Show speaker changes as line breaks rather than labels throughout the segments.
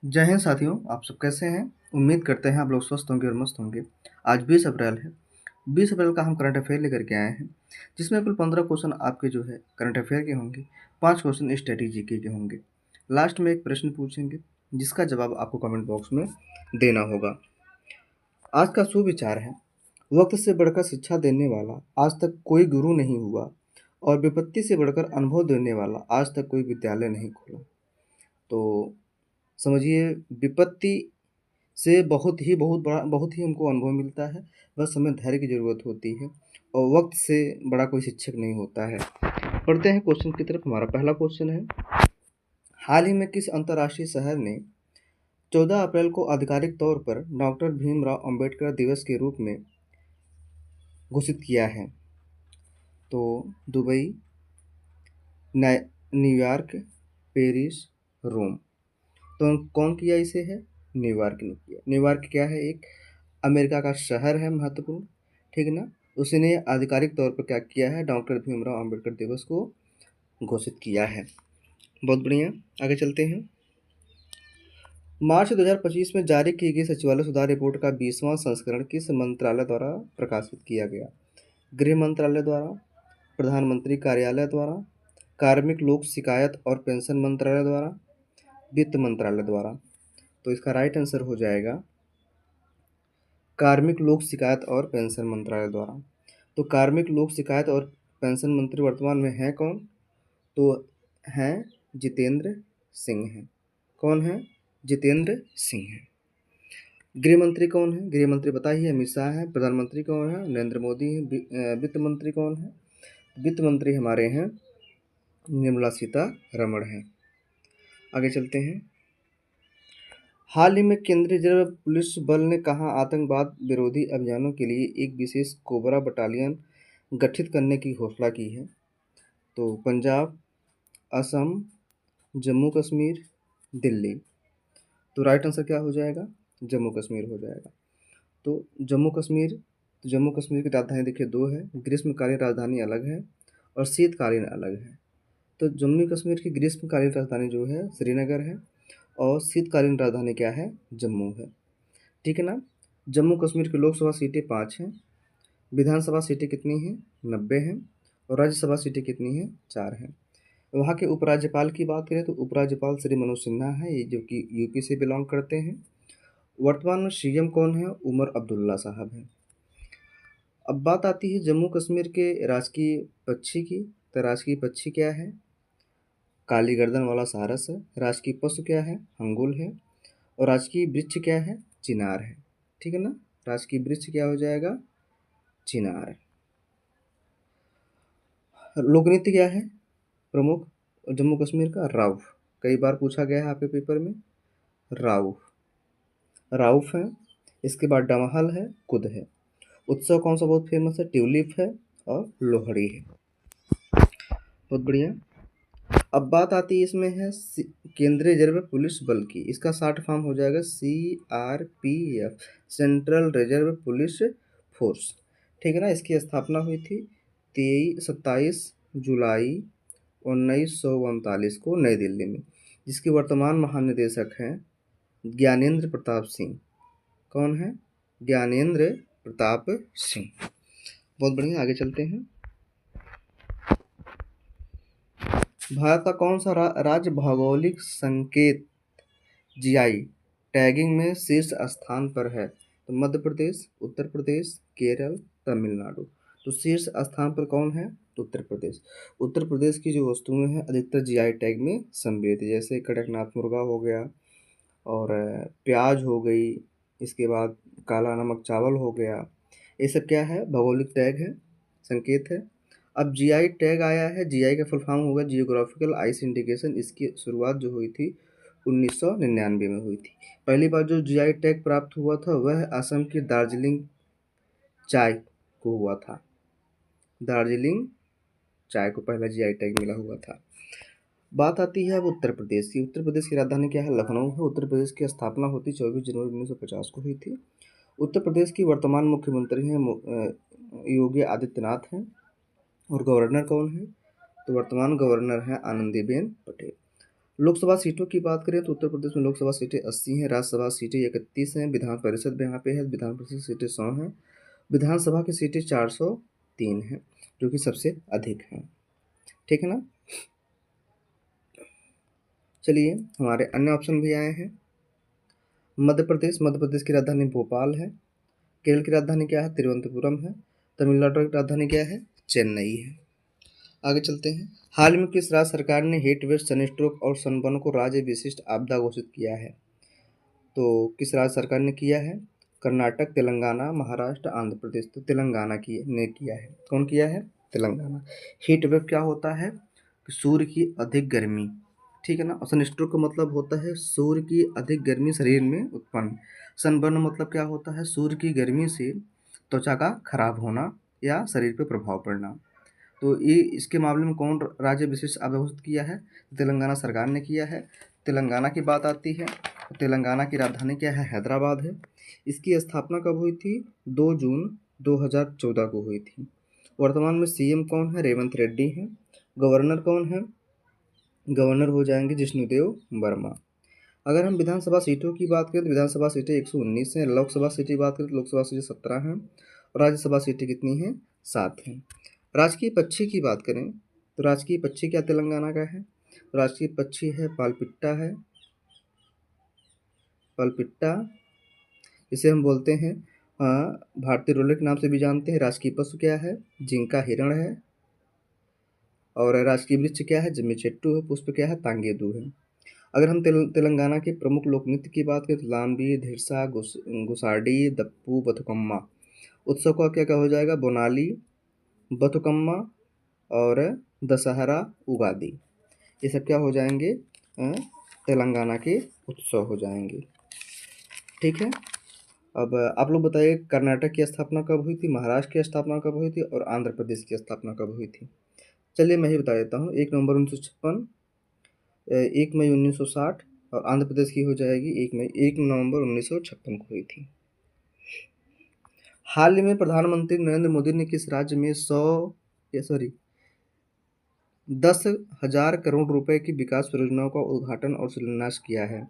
जय हिंद साथियों, आप सब कैसे हैं? उम्मीद करते हैं आप लोग स्वस्थ होंगे और मस्त होंगे। आज 20 अप्रैल है। 20 अप्रैल का हम करंट अफेयर लेकर के आए हैं, जिसमें कुल 15 क्वेश्चन आपके जो है करंट अफेयर के होंगे, 5 क्वेश्चन स्टडी जीके के होंगे। लास्ट में एक प्रश्न पूछेंगे, जिसका जवाब आपको कमेंट बॉक्स में देना होगा। आज का सुविचार है, वक्त से बढ़कर शिक्षा देने वाला आज तक कोई गुरु नहीं हुआ, और विपत्ति से बढ़कर अनुभव देने वाला आज तक कोई विद्यालय नहीं खोला। तो समझिए, विपत्ति से बहुत ही हमको अनुभव मिलता है। बस हमें धैर्य की ज़रूरत होती है, और वक्त से बड़ा कोई शिक्षक नहीं होता है। पढ़ते हैं क्वेश्चन की तरफ। हमारा पहला क्वेश्चन है, हाल ही में किस अंतर्राष्ट्रीय शहर ने 14 अप्रैल को आधिकारिक तौर पर डॉक्टर भीमराव अंबेडकर दिवस के रूप में घोषित किया है? तो दुबई, न्यूयॉर्क, पेरिस, रोम। तो कौन किया इसे है? न्यूयॉर्क ने किया। न्यूयॉर्क क्या है? एक अमेरिका का शहर है, महत्वपूर्ण, ठीक है ना। उसी ने आधिकारिक तौर पर क्या किया है? डॉक्टर भीमराव अंबेडकर दिवस को घोषित किया है। बहुत बढ़िया, आगे चलते हैं। मार्च 2025 में जारी की गई सचिवालय सुधार रिपोर्ट का 20वां संस्करण किस मंत्रालय द्वारा प्रकाशित किया गया? गृह मंत्रालय द्वारा, प्रधानमंत्री कार्यालय द्वारा, कार्मिक लोक शिकायत और पेंशन मंत्रालय द्वारा, वित्त मंत्रालय द्वारा। तो इसका राइट आंसर हो जाएगा कार्मिक लोक शिकायत और पेंशन मंत्रालय द्वारा। तो कार्मिक लोक शिकायत और पेंशन मंत्री वर्तमान में हैं कौन? तो हैं जितेंद्र सिंह हैं। कौन है? जितेंद्र सिंह हैं। गृह मंत्री कौन है? गृह मंत्री बताइए, अमित शाह है। प्रधानमंत्री कौन है? नरेंद्र मोदी है। वित्त मंत्री कौन है? वित्त मंत्री हमारे हैं निर्मला सीतारमण है। आगे चलते हैं। हाल ही में केंद्रीय रिजर्व पुलिस बल ने कहाँ आतंकवाद विरोधी अभियानों के लिए एक विशेष कोबरा बटालियन गठित करने की घोषणा की है? तो पंजाब, असम, जम्मू कश्मीर, दिल्ली। तो राइट आंसर क्या हो जाएगा? जम्मू कश्मीर हो जाएगा। तो जम्मू कश्मीर की राजधानी देखिए दो है, ग्रीष्मकालीन राजधानी अलग है और शीतकालीन अलग है। तो जम्मू कश्मीर की ग्रीष्मकालीन राजधानी जो है श्रीनगर है, और शीतकालीन राजधानी क्या है? जम्मू है, ठीक है ना। जम्मू कश्मीर की लोकसभा सीटें 5 हैं, विधानसभा सीटें कितनी हैं? 90 हैं, और राज्यसभा सीटें कितनी हैं? 4 हैं। वहाँ के उपराज्यपाल की बात करें तो उपराज्यपाल श्री मनोज सिन्हा है, ये जो कि यूपी से बिलोंग करते हैं। वर्तमान में सीएम कौन है? उमर अब्दुल्ला साहब हैं। अब बात आती है जम्मू कश्मीर के राजकीय पक्षी की। तो राजकीय पक्षी क्या है? काली गर्दन वाला सारस है। राजकीय पशु क्या है? हंगुल है। और राजकीय वृक्ष क्या है? चिनार है, ठीक है ना। राजकीय वृक्ष क्या हो जाएगा? चिनार। लोकनृत्य क्या है प्रमुख जम्मू कश्मीर का? राउफ। कई बार पूछा गया है आपके पेपर में, राउफ। राउफ है। इसके बाद डमहल है, कुद है। उत्सव कौन सा बहुत फेमस है? ट्यूलिप है और लोहड़ी है। बहुत बढ़िया। अब बात आती है इसमें है केंद्रीय रिजर्व पुलिस बल की। इसका शॉर्ट फॉर्म हो जाएगा CRPF, central reserve police force, ठीक है ना। इसकी स्थापना हुई थी 27 जुलाई 1939 को नई दिल्ली में, जिसके वर्तमान महानिदेशक हैं ज्ञानेंद्र प्रताप सिंह। कौन है? ज्ञानेंद्र प्रताप सिंह। बहुत बढ़िया, आगे चलते हैं। भारत का कौन सा राज्य भौगोलिक संकेत जीआई टैगिंग में शीर्ष स्थान पर है? तो मध्य प्रदेश, उत्तर प्रदेश, केरल, तमिलनाडु। तो शीर्ष स्थान पर कौन है? तो उत्तर प्रदेश। उत्तर प्रदेश की जो वस्तुएं हैं अधिकतर जीआई टैग में सम्मिलित है, जैसे कड़कनाथ मुर्गा हो गया, और प्याज हो गई, इसके बाद काला नमक चावल हो गया। ये सब क्या है? भौगोलिक टैग है, संकेत है। अब जीआई टैग आया है, जीआई का फुल फॉर्म होगा जियोग्राफिकल आइस इंडिकेशन। इसकी शुरुआत जो हुई थी 1999 में हुई थी। पहली बार जो जीआई टैग प्राप्त हुआ था वह असम की दार्जिलिंग चाय को हुआ था। दार्जिलिंग चाय को पहला जीआई टैग मिला हुआ था। बात आती है अब उत्तर प्रदेश की। उत्तर प्रदेश की राजधानी क्या है? लखनऊ है। उत्तर प्रदेश की स्थापना होती 24 जनवरी 1950 को हुई थी। उत्तर प्रदेश की वर्तमान मुख्यमंत्री हैं योगी आदित्यनाथ हैं। और गवर्नर कौन है? तो वर्तमान गवर्नर है आनंदीबेन पटेल। लोकसभा सीटों की बात करें तो उत्तर प्रदेश में लोकसभा सीटें 80 हैं, राज्यसभा सीटें 31 हैं, विधान परिषद में यहाँ पे है, विधान परिषद सीटें 100 हैं, विधानसभा की सीटें 403 हैं, जो कि सबसे अधिक हैं। ठीक है ना। चलिए हमारे अन्य ऑप्शन भी आए हैं। मध्य प्रदेश की राजधानी भोपाल है। केरल की राजधानी क्या है? तिरुवनंतपुरम है। तमिलनाडु की राजधानी क्या है? चेन्नई है। आगे चलते हैं। हाल में किस राज्य सरकार ने हीट वेव, सनस्ट्रोक और सनबर्न को राज्य विशिष्ट आपदा घोषित किया है? तो किस राज्य सरकार ने किया है? कर्नाटक, तेलंगाना, महाराष्ट्र, आंध्र प्रदेश। तो तेलंगाना ने किया है। कौन किया है? तेलंगाना। हीट वेव क्या होता है? सूर्य की अधिक गर्मी, ठीक है ना। और सनस्ट्रोक का मतलब होता है सूर्य की अधिक गर्मी शरीर में उत्पन्न। सनबर्न मतलब क्या होता है? सूर्य की गर्मी से त्वचा का खराब होना या शरीर पर प्रभाव पड़ना। तो ये इसके मामले में कौन राज्य विशेष आपदा घोषित किया है? तेलंगाना सरकार ने किया है। तेलंगाना की बात आती है, तेलंगाना की राजधानी क्या है? हैदराबाद है। इसकी स्थापना कब हुई थी? 2 जून 2014 को हुई थी। वर्तमान में सीएम कौन है? रेवंत रेड्डी हैं। गवर्नर कौन है? गवर्नर हो जाएंगे जिष्णुदेव वर्मा। अगर हम विधानसभा सीटों की बात करें तो विधानसभा सीटें 119 हैं। लोकसभा सीटें की बात करें तो लोकसभा सीटें 17 हैं और राज्यसभा सीटें कितनी हैं? 7 हैं। राजकीय पक्षी की बात करें तो राजकीय पक्षी क्या तेलंगाना का है? राजकीय पक्षी है पालपिट्टा है। पालपिट्टा इसे हम बोलते हैं भारतीय रोलर के नाम से भी जानते हैं। राजकीय पशु क्या है? जिंका हिरण है। और राजकीय वृक्ष क्या है? जम्मी-चेट्टू है। पुष्प क्या है? तांगेदू है। अगर हम तेलंगाना के प्रमुख लोक नृत्य की बात करें तो लांबी, धिरसा, गुसाडी, दप्पू, बथुकम्मा। उत्सव का क्या क्या हो जाएगा? बोनाली, बथुकम्मा और दशहरा, उगादी। ये सब क्या हो जाएंगे? तेलंगाना के उत्सव हो जाएंगे। ठीक है। अब आप लोग बताइए कर्नाटक की स्थापना कब हुई थी, महाराष्ट्र की स्थापना कब हुई थी और आंध्र प्रदेश की स्थापना कब हुई थी? चलिए मैं ही बता देता हूँ। 1 नवंबर 1956, 1 मई 1960 और आंध्र प्रदेश की हो जाएगी 1 नवंबर 1956 को हुई थी। हाल ही में प्रधानमंत्री नरेंद्र मोदी ने किस राज्य में 10,000 करोड़ रुपए की विकास परियोजनाओं का उद्घाटन और शिलान्यास किया है?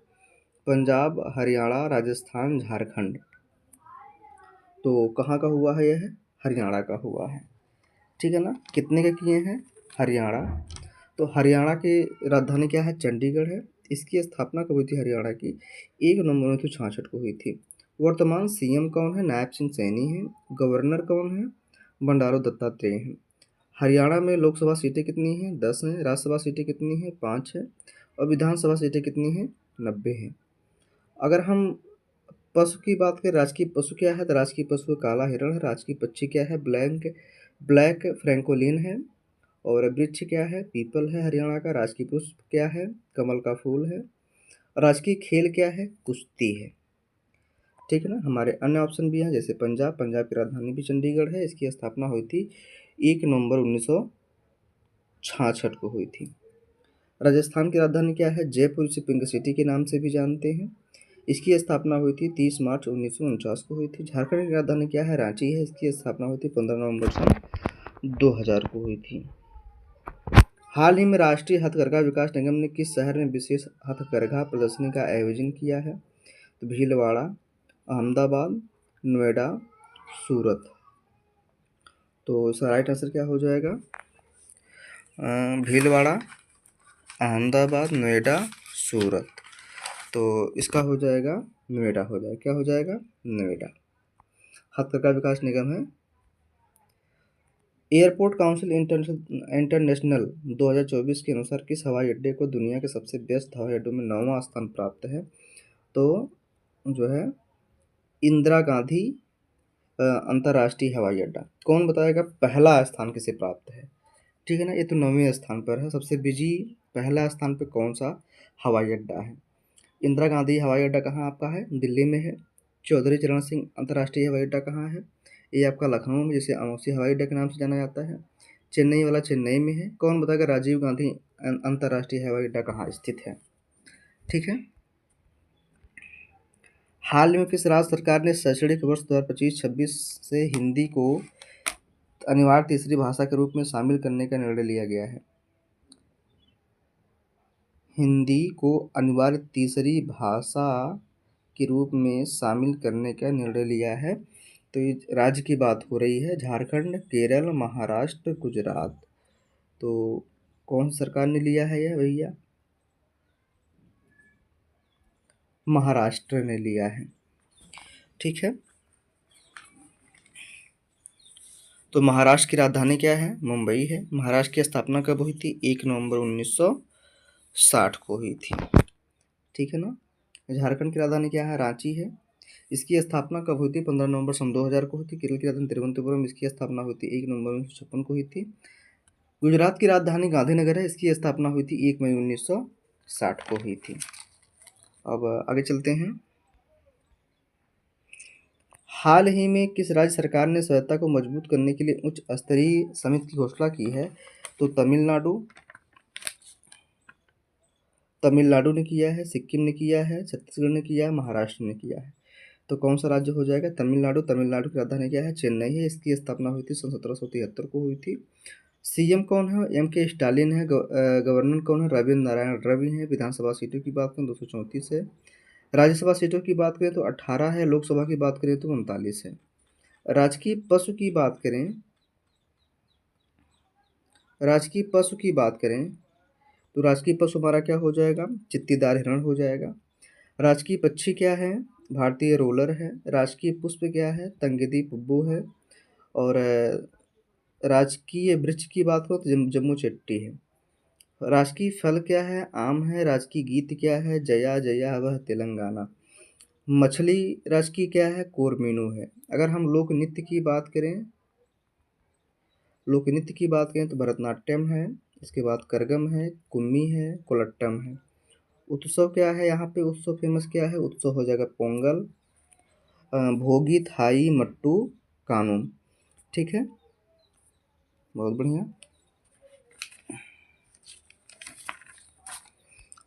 पंजाब, हरियाणा, राजस्थान, झारखंड। तो कहाँ का हुआ है? यह हरियाणा का हुआ है। ठीक है ना। कितने का किए हैं? हरियाणा। तो हरियाणा की राजधानी क्या है? चंडीगढ़ है। इसकी स्थापना कब हुई थी हरियाणा की? 1 नवंबर 1966 को हुई थी। वर्तमान सीएम कौन है? नायब सिंह सैनी है। गवर्नर कौन है? बंडारू दत्तात्रेय हैं। हरियाणा में लोकसभा सीटें कितनी हैं? 10 हैं। राज्यसभा सीटें कितनी हैं? 5 है। और विधानसभा सीटें कितनी हैं? 90 हैं। अगर हम पशु की बात करें, राजकीय पशु क्या है? तो राजकीय पशु काला हिरण है। राजकीय पक्षी क्या है? ब्लैक फ्रैंकोलिन है। और वृक्ष क्या है? पीपल है हरियाणा का। राजकीय पुष्प क्या है? कमल का फूल है। राजकीय खेल क्या है? कुश्ती है। ठीक है ना। हमारे अन्य ऑप्शन भी हैं जैसे पंजाब की राजधानी भी चंडीगढ़ है। इसकी स्थापना हुई थी 1 नवंबर 1966 को हुई थी। राजस्थान की राजधानी क्या है? जयपुर, इसे पिंक सिटी के नाम से भी जानते हैं। इसकी स्थापना हुई थी 30 मार्च 1949 को हुई थी। झारखंड की राजधानी क्या है? रांची है। इसकी स्थापना हुई थी 15 नवंबर सन 2000 को हुई थी। हाल ही में राष्ट्रीय हथकरघा विकास निगम ने किस शहर में विशेष हथकरघा प्रदर्शनी का आयोजन किया है? तो भीलवाड़ा, अहमदाबाद, नोएडा, सूरत। तो इसका राइट आंसर क्या हो जाएगा? भीलवाड़ा, अहमदाबाद, नोएडा, सूरत। तो इसका हो जाएगा नोएडा हो जाएगा। क्या हो जाएगा? नोएडा। हथकरघा विकास निगम है। एयरपोर्ट काउंसिल इंटरनेशनल 2024 के अनुसार किस हवाई अड्डे को दुनिया के सबसे व्यस्त हवाई अड्डों में 9वां स्थान प्राप्त है? तो जो है इंदिरा गांधी अंतर्राष्ट्रीय हवाई अड्डा। कौन बताएगा पहला स्थान किसे प्राप्त है? ठीक है ना। ये तो 9वें स्थान पर है। सबसे बिजी पहला स्थान पर कौन सा हवाई अड्डा है? इंदिरा गांधी हवाई अड्डा कहाँ आपका है? दिल्ली में है। चौधरी चरण सिंह अंतर्राष्ट्रीय हवाई अड्डा कहाँ है? ये आपका लखनऊ में, जिसे अमौसी हवाई अड्डा के नाम से जाना जाता है। चेन्नई वाला चेन्नई में है। कौन बताएगा राजीव गांधी अंतर्राष्ट्रीय हवाई अड्डा कहाँ स्थित है? ठीक है। हाल में किस राज्य सरकार ने शैक्षणिक वर्ष 2025-26 से हिंदी को अनिवार्य तीसरी भाषा के रूप में शामिल करने का निर्णय लिया गया है? हिंदी को अनिवार्य तीसरी भाषा के रूप में शामिल करने का निर्णय लिया है? तो ये राज्य की बात हो रही है, झारखंड, केरल, महाराष्ट्र, गुजरात। तो कौन सी सरकार ने लिया है यह भैया? महाराष्ट्र ने लिया है। ठीक है, तो महाराष्ट्र की राजधानी क्या है? मुंबई है। महाराष्ट्र की स्थापना कब हुई थी? 1 नवंबर 1960 को हुई थी। ठीक है ना। झारखंड की राजधानी क्या है? रांची है। इसकी स्थापना कब हुई थी? 15 नवंबर सन 2000 को हुई थी। केरल की राजधानी तिरुवनंतपुरम, इसकी स्थापना हुई थी 1 नवंबर 1956 को हुई थी। गुजरात की राजधानी गांधीनगर है, इसकी स्थापना हुई थी 1 मई 1960 को हुई थी। अब आगे चलते हैं। हाल ही में किस राज्य सरकार ने स्वायत्तता को मजबूत करने के लिए उच्च स्तरीय समिति की घोषणा की है? तो तमिलनाडु ने किया है, सिक्किम ने किया है, छत्तीसगढ़ ने किया है, महाराष्ट्र ने किया है। तो कौन सा राज्य हो जाएगा? तमिलनाडु। तमिलनाडु की राजधानी क्या है? चेन्नई है। इसकी स्थापना हुई थी सन 1773 को हुई थी। सीएम कौन है? M.K. स्टालिन है। गवर्नर कौन है? रविंद्र नारायण रवि है। विधानसभा सीटों की बात करें 234 है। राज्यसभा सीटों की बात करें तो 18 है। लोकसभा की बात करें तो 39 है। राजकीय पशु की बात करें राजकीय पशु की बात करें तो राजकीय पशु हमारा क्या हो जाएगा? चित्तीदार हिरण हो जाएगा। राजकीय पक्षी क्या है? भारतीय रोलर है। राजकीय पुष्प क्या है? तंगिदी पुब्बू है। और राजकीय वृक्ष की बात करो तो जम्मू चट्टी है। राजकीय फल क्या है? आम है। राजकीय गीत क्या है? जया जया वह तेलंगाना। मछली राजकीय क्या है? कोरमीनू है। अगर हम लोक नृत्य की बात करें तो भरतनाट्यम है। इसके बाद करगम है, कुम्मी है, कोलट्टम है। उत्सव क्या है? यहाँ पे उत्सव फेमस क्या है? उत्सव हो जाएगा पोंगल, भोगी, थाई, मट्टू, कानून। ठीक है, बहुत बढ़िया।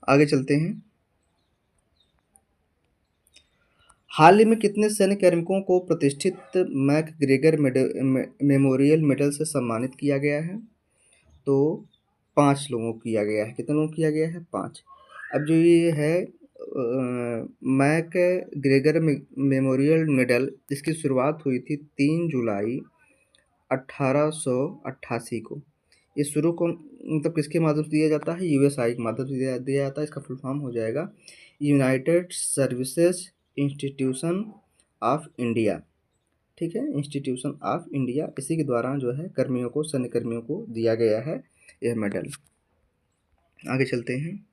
आगे चलते हैं। हाल ही में कितने सैन्य कार्मिकों को प्रतिष्ठित मैकग्रेगर मेमोरियल मेडल से सम्मानित किया गया है? तो 5 लोगों को किया गया है। कितने लोगों को किया गया है? 5। अब जो ये है मैकग्रेगर मेमोरियल मेडल, इसकी शुरुआत हुई थी 3 जुलाई 1888 को। ये शुरू को मतलब किसके माध्यम से दिया जाता है? यूएसआई के माध्यम से दिया जाता है। इसका फुल फॉर्म हो जाएगा United services institution of India. ठीक है, इंस्टीट्यूशन ऑफ इंडिया, इसी के द्वारा जो है कर्मियों को, सैन्य कर्मियों को दिया गया है यह मेडल। आगे चलते हैं।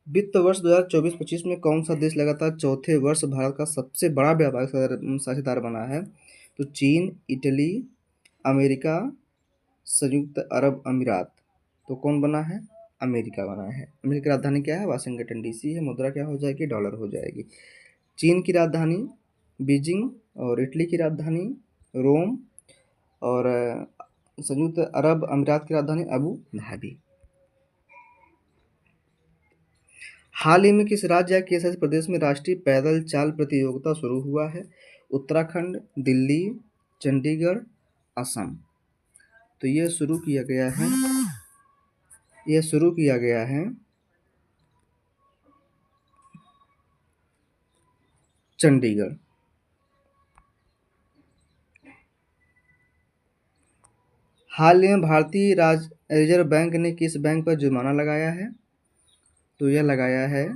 वित्त वर्ष 2024-25 में कौन सा देश लगातार चौथे वर्ष भारत का सबसे बड़ा व्यापारिक साझेदार बना है? तो चीन, इटली, अमेरिका, संयुक्त अरब अमीरात। तो कौन बना है? अमेरिका बना है। अमेरिका की राजधानी क्या है? वाशिंगटन डीसी है। मुद्रा क्या हो जाएगी? डॉलर हो जाएगी। चीन की राजधानी बीजिंग, और इटली की राजधानी रोम, और संयुक्त अरब अमीरात की राजधानी अबू धाबी। हाल ही में किस राज्य या केंद्र शासित प्रदेश में राष्ट्रीय पैदल चाल प्रतियोगिता शुरू हुआ है? उत्तराखंड, दिल्ली, चंडीगढ़, असम। तो यह शुरू किया गया है चंडीगढ़। हाल ही में भारतीय रिजर्व बैंक ने किस बैंक पर जुर्माना लगाया है? तो यह लगाया है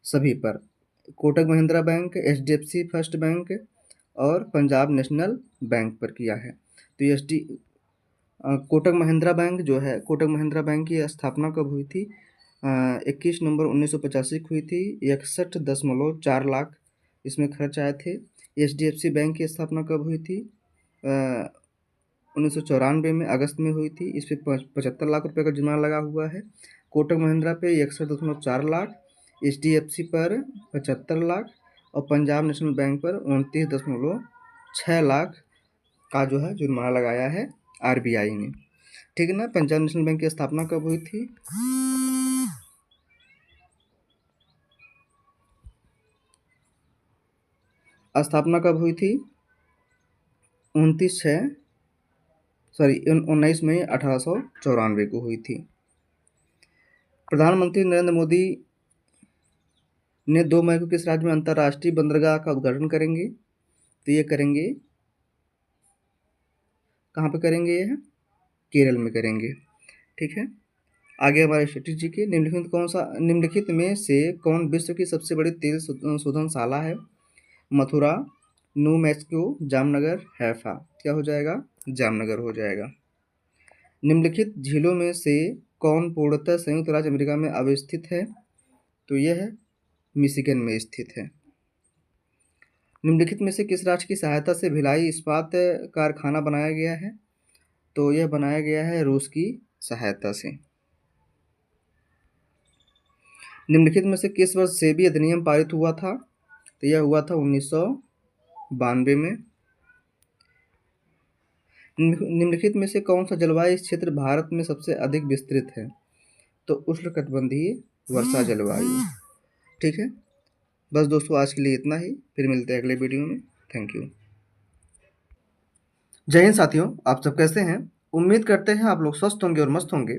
सभी पर। Kotak Mahindra bank, HDFC first bank और पंजाब नेशनल बैंक पर किया है। तो कोटक महिंद्रा बैंक जो है, कोटक महिंद्रा बैंक की स्थापना कब हुई थी? 21 नवंबर 1985 को हुई थी। 61.4 लाख इसमें खर्च आए थे। HDFC बैंक की स्थापना कब हुई थी? 1994 में अगस्त में हुई थी। इस पर 75 लाख रुपए का जुर्माना लगा हुआ है। कोटक महिंद्रा पे 61.4 लाख, HDFC पर 75 लाख और पंजाब नेशनल बैंक पर 29.6 लाख का जो है जुर्माना लगाया है RBI ने। ठीक है ना। पंजाब नेशनल बैंक की स्थापना कब हुई थी? स्थापना कब हुई थी? 19 मई 1894 को हुई थी। प्रधानमंत्री नरेंद्र मोदी ने 2 मई को किस राज्य में अंतर्राष्ट्रीय बंदरगाह का उद्घाटन करेंगे? तो ये करेंगे, कहाँ पे करेंगे? ये केरल में करेंगे। ठीक है, आगे हमारे स्ट्रेटेजी के निम्नलिखित में से कौन विश्व की सबसे बड़ी तेल शोधनशाला है? Mathura, new Mexico, Jamnagar, Haifa. क्या हो जाएगा? जामनगर हो जाएगा। निम्नलिखित झीलों में से कौन पूर्णतः संयुक्त राज्य अमेरिका में अवस्थित है? तो यह है मिशिगन में स्थित है। निम्नलिखित में से किस राष्ट्र की सहायता से भिलाई इस्पात कारखाना बनाया गया है? तो यह बनाया गया है रूस की सहायता से। निम्नलिखित में से किस वर्ष सेबी अधिनियम पारित हुआ था? तो यह हुआ था 1992 में। निम्नलिखित में से कौन सा जलवायु क्षेत्र भारत में सबसे अधिक विस्तृत है? तो उष्णकटिबंधीय वर्षा जलवायु। ठीक है, बस दोस्तों आज के लिए इतना ही, फिर मिलते हैं अगले वीडियो में। Thank you. जय हिंद साथियों, आप सब कैसे हैं? उम्मीद करते हैं आप लोग स्वस्थ होंगे और मस्त होंगे।